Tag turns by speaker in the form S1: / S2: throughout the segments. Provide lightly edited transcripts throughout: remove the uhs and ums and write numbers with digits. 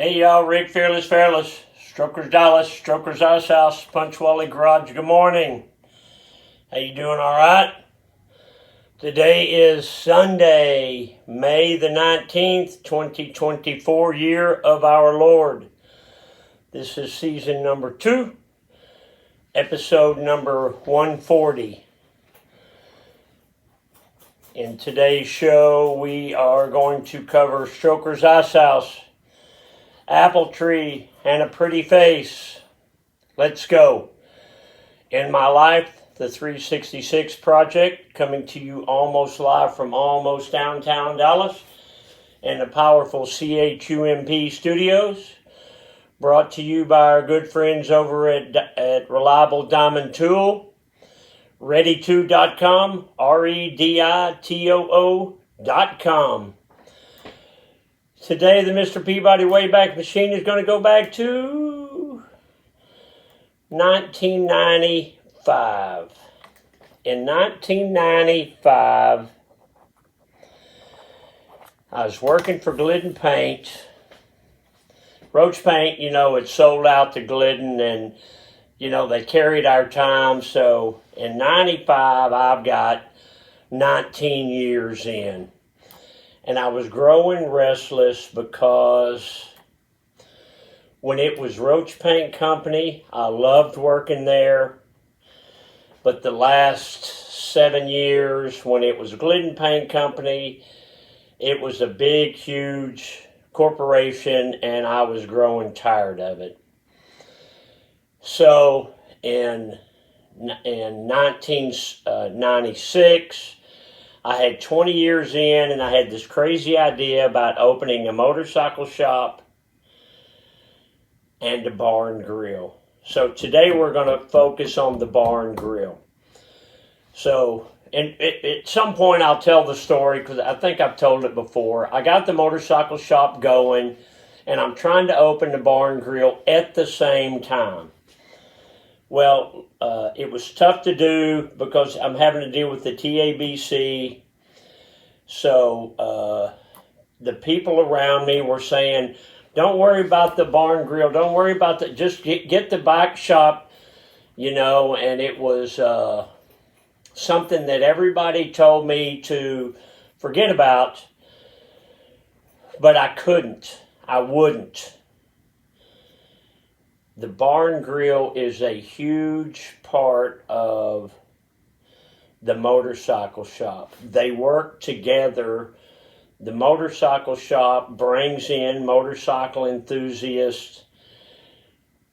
S1: Hey y'all, Rick Fearless, Strokers Dallas, Strokers Ice House, Punch Wally Garage. Good morning. How you doing? All right? Today is Sunday, May the 19th, 2024, year of our Lord. This is season number 2, episode number 140. In today's show, we are going to cover Strokers Ice House, apple tree, and a pretty face. Let's go. In my life, the 366 Project, coming to you almost live from almost downtown Dallas in the powerful CHUMP studios, brought to you by our good friends over at Reliable Diamond Tool, Ready2.com, REDITOO.com. Today, the Mr. Peabody Wayback Machine is going to go back to 1995. In 1995, I was working for Glidden Paint. Roach Paint, it sold out to Glidden, and, they carried our time. So, in 95, I've got 19 years in. And I was growing restless because when it was Roach Paint Company, I loved working there. But the last 7 years, when it was Glidden Paint Company, it was a big, huge corporation, and I was growing tired of it. So in 1996, I had 20 years in, and I had this crazy idea about opening a motorcycle shop and a bar and grill. So today we're going to focus on the bar and grill. So at some point I'll tell the story, because I think I've told it before. I got the motorcycle shop going, and I'm trying to open the bar and grill at the same time. Well, it was tough to do because I'm having to deal with the TABC. So the people around me were saying, don't worry about the bar and grill. Don't worry about that. Just get the bike shop, and it was something that everybody told me to forget about, but I couldn't. I wouldn't. The bar and grill is a huge part of the motorcycle shop. They work together. The motorcycle shop brings in motorcycle enthusiasts.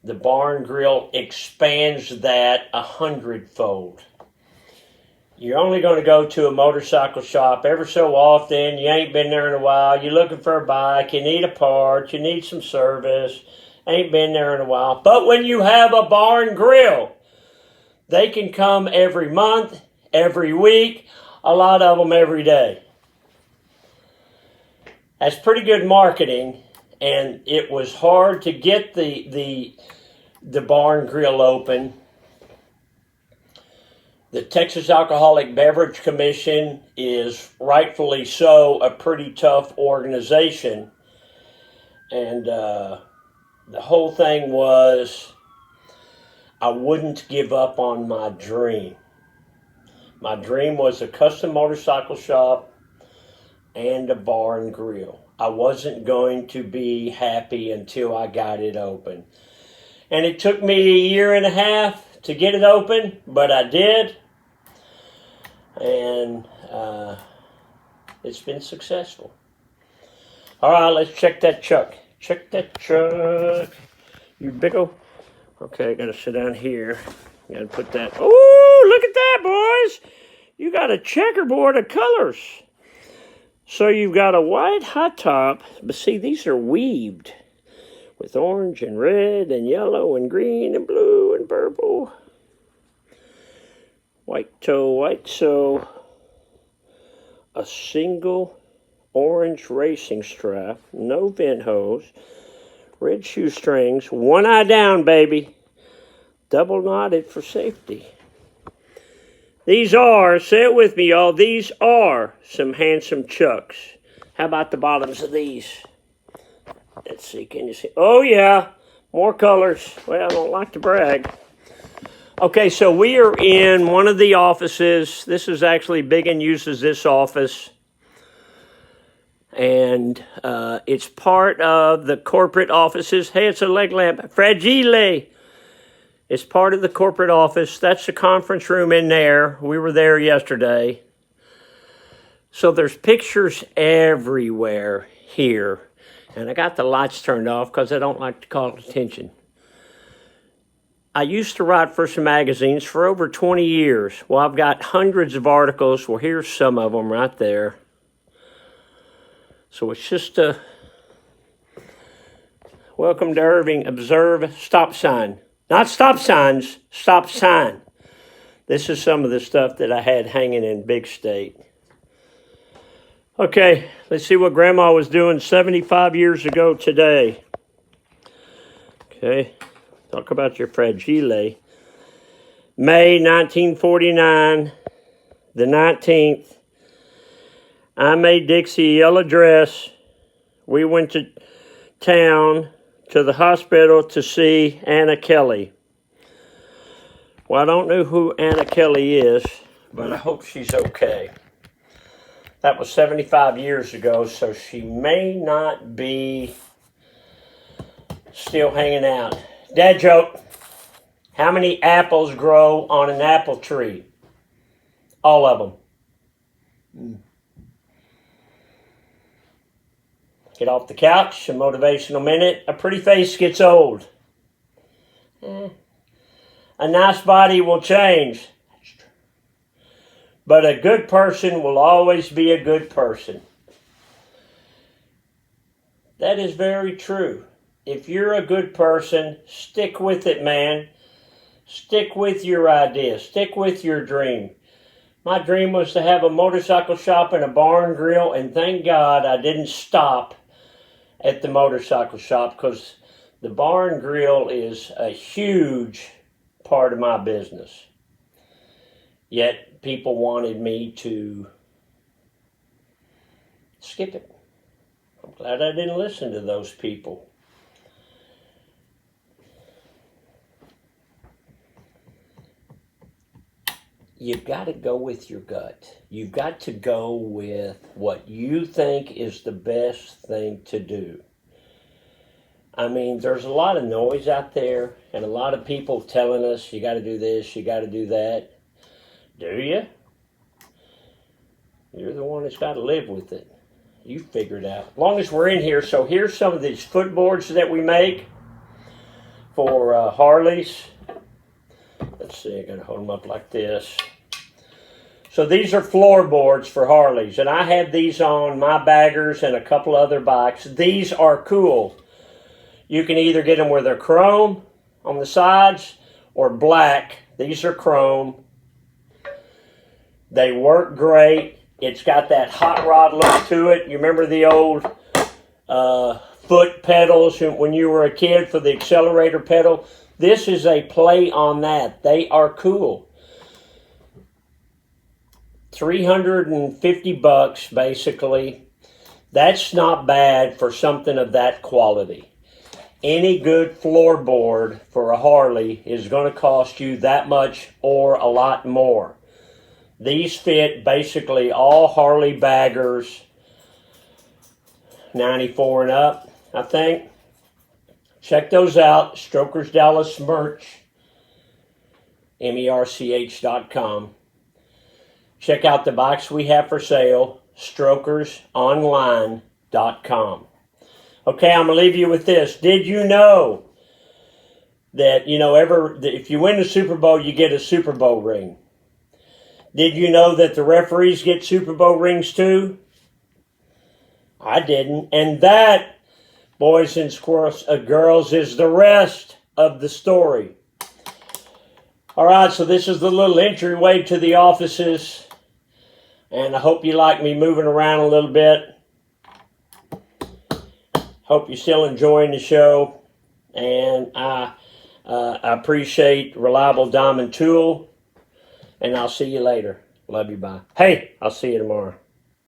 S1: The bar and grill expands that 100-fold. You're only going to go to a motorcycle shop ever so often. You ain't been there in a while. You're looking for a bike. You need a part. You need some service. Ain't been there in a while. But when you have a bar and grill, they can come every month, every week, a lot of them every day. That's pretty good marketing, and it was hard to get the bar and grill open. The Texas Alcoholic Beverage Commission is rightfully so a pretty tough organization, and the whole thing was I wouldn't give up on my dream. My dream was a custom motorcycle shop and a bar and grill. I wasn't going to be happy until I got it open. And it took me a year and a half to get it open, but I did. And it's been successful. All right, let's check that truck. Check that truck. You big ol'. Okay, I gotta sit down here. Gotta put that. Oh, look at that, boys. You got a checkerboard of colors. So you've got a white hot top, but see, these are weaved with orange and red and yellow and green and blue and purple. White toe, white so. A single orange racing strap, no vent hose, red shoestrings, one eye down, baby. Double knotted for safety. These are, say it with me, y'all, these are some handsome chucks. How about the bottoms of these? Let's see, can you see? Oh, yeah, more colors. Well, I don't like to brag. Okay, so we are in one of the offices. This is actually Biggin uses this office. And it's part of the corporate offices. Hey, it's a leg lamp. Fragile. It's part of the corporate office. That's the conference room in there. We were there yesterday. So there's pictures everywhere here. And I got the lights turned off because I don't like to call attention. I used to write for some magazines for over 20 years. Well, I've got hundreds of articles. Well, here's some of them right there. So it's just a welcome to Irving. Observe stop sign. Not stop signs, stop sign. This is some of the stuff that I had hanging in Big State. Okay, let's see what Grandma was doing 75 years ago today. Okay, talk about your fragile. May 1949, the 19th. I made Dixie a yellow dress. We went to town to the hospital to see Anna Kelly. Well, I don't know who Anna Kelly is, but I hope she's okay. That was 75 years ago, so she may not be still hanging out. Dad joke. How many apples grow on an apple tree? All of them. Get off the couch, a motivational minute. A pretty face gets old. A nice body will change. That's true. But a good person will always be a good person. That is very true. If you're a good person, stick with it, man. Stick with your idea. Stick with your dream. My dream was to have a motorcycle shop and a barn grill, and thank God I didn't stop at the motorcycle shop because the barn grill is a huge part of my business. Yet people wanted me to skip it. I'm glad I didn't listen to those people. You've got to go with your gut. You've got to go with what you think is the best thing to do. I mean, there's a lot of noise out there and a lot of people telling us you got to do this, you got to do that. Do you? You're the one that's got to live with it. You figure it out. As long as we're in here. So here's some of these footboards that we make for Harleys. Let's see, I gotta hold them up like this. So these are floorboards for Harleys, and I had these on my baggers and a couple other bikes. These are cool. You can either get them where they're chrome on the sides or black. These are chrome. They work great. It's got that hot rod look to it. You remember the old foot pedals when you were a kid for the accelerator pedal? This is a play on that. They are cool. $350 basically. That's not bad for something of that quality. Any good floorboard for a Harley is going to cost you that much or a lot more. These fit basically all Harley baggers, 94 and up, I think. Check those out. Strokers Dallas merch, MERCH.com. Check out the bikes we have for sale, strokersonline.com. Okay, I'm going to leave you with this. Did you know that, if you win the Super Bowl, you get a Super Bowl ring? Did you know that the referees get Super Bowl rings too? I didn't. And that, boys and girls, is the rest of the story. All right, so this is the little entryway to the offices. And I hope you like me moving around a little bit. Hope you're still enjoying the show. And I appreciate Reliable Diamond Tool. And I'll see you later. Love you, bye. Hey, I'll see you tomorrow.